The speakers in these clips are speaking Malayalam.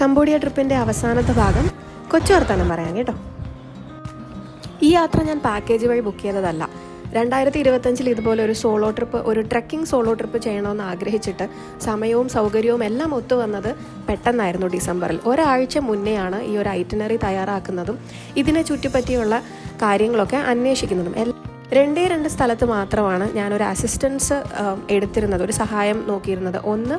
കംബോഡിയ ട്രിപ്പിൻ്റെ അവസാനത്തെ ഭാഗം കൊച്ചു വർത്താനം പറയാം കേട്ടോ. ഈ യാത്ര ഞാൻ പാക്കേജ് വഴി ബുക്ക് ചെയ്തതല്ല. 2025 ഇതുപോലെ ഒരു ട്രെക്കിംഗ് സോളോ ട്രിപ്പ് ചെയ്യണമെന്ന് ആഗ്രഹിച്ചിട്ട് സമയവും സൗകര്യവും എല്ലാം ഒത്തു വന്നത് പെട്ടെന്നായിരുന്നു. ഡിസംബറിൽ ഒരാഴ്ച മുന്നെയാണ് ഈ ഒരു ഐറ്റിനറി തയ്യാറാക്കുന്നതും ഇതിനെ ചുറ്റിപ്പറ്റിയുള്ള കാര്യങ്ങളൊക്കെ അന്വേഷിക്കുന്നതും. 2 സ്ഥലത്ത് മാത്രമാണ് ഞാനൊരു അസിസ്റ്റൻസ് എടുത്തിരുന്നത്, ഒരു സഹായം നോക്കിയിരുന്നത്. ഒന്ന്,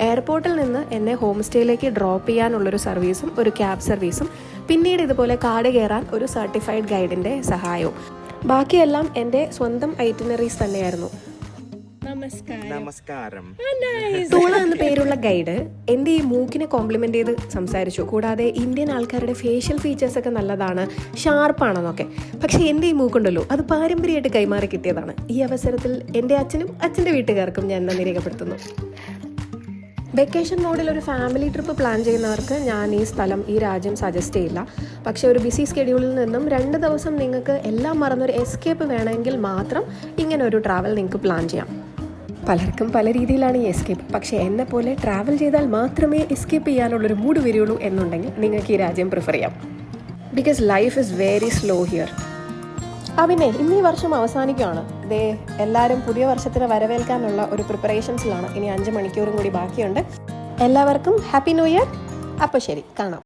എയർപോർട്ടിൽ നിന്ന് എന്നെ ഹോം സ്റ്റേയിലേക്ക് ഡ്രോപ്പ് ചെയ്യാനുള്ളൊരു സർവീസും ഒരു ക്യാബ് സർവീസും, പിന്നീട് ഇതുപോലെ കാട് കയറാൻ ഒരു സർട്ടിഫൈഡ് ഗൈഡിൻ്റെ സഹായവും. ബാക്കിയെല്ലാം എൻ്റെ സ്വന്തം ഐറ്റിനറീസ് തന്നെയായിരുന്നു. നമസ്കാരം. തൂള എന്ന പേരുള്ള ഗൈഡ് എൻ്റെ ഈ മൂക്കിനെ കോംപ്ലിമെൻ്റ് ചെയ്ത് സംസാരിച്ചു. കൂടാതെ ഇന്ത്യൻ ആൾക്കാരുടെ ഫേഷ്യൽ ഫീച്ചേഴ്സ് ഒക്കെ നല്ലതാണ്, ഷാർപ്പാണെന്നൊക്കെ. പക്ഷേ എൻ്റെ ഈ മൂക്കുണ്ടല്ലോ, അത് പാരമ്പര്യമായിട്ട് കൈമാറി കിട്ടിയതാണ്. ഈ അവസരത്തിൽ എൻ്റെ അച്ഛനും അച്ഛൻ്റെ വീട്ടുകാർക്കും ഞാൻ നന്ദി രേഖപ്പെടുത്തുന്നു. വെക്കേഷൻ മോഡിൽ ഒരു ഫാമിലി ട്രിപ്പ് പ്ലാൻ ചെയ്യുന്നവർക്ക് ഞാൻ ഈ സ്ഥലം, ഈ രാജ്യം സജസ്റ്റ് ചെയ്യില്ല. പക്ഷേ ഒരു ബിസി സ്കെഡ്യൂളിൽ നിന്നും 2 ദിവസം നിങ്ങൾക്ക് എല്ലാം മറന്നൊരു എസ്കേപ്പ് വേണമെങ്കിൽ മാത്രം ഇങ്ങനെ ഒരു ട്രാവൽ നിങ്ങൾക്ക് പ്ലാൻ ചെയ്യാം. പലർക്കും പല രീതിയിലാണ് ഈ എസ്കേപ്പ്. പക്ഷേ എന്നെ പോലെ ട്രാവൽ ചെയ്താൽ മാത്രമേ എസ്കേപ്പ് ചെയ്യാനുള്ളൊരു മൂഡ് വരികയുള്ളൂ എന്നുണ്ടെങ്കിൽ നിങ്ങൾക്ക് ഈ രാജ്യം പ്രിഫർ ചെയ്യാം. Because life is very slow here. പിന്നെ ഇന്ന് ഈ വർഷം അവസാനിക്കുകയാണ്. എല്ലാവരും പുതിയ വർഷത്തിന് വരവേൽക്കാനുള്ള ഒരു പ്രിപ്പറേഷൻസിലാണ്. ഇനി 5 മണിക്കൂറും കൂടി ബാക്കിയുണ്ട്. എല്ലാവർക്കും ഹാപ്പി ന്യൂ ഇയർ. അപ്പോൾ ശരി, കാണാം.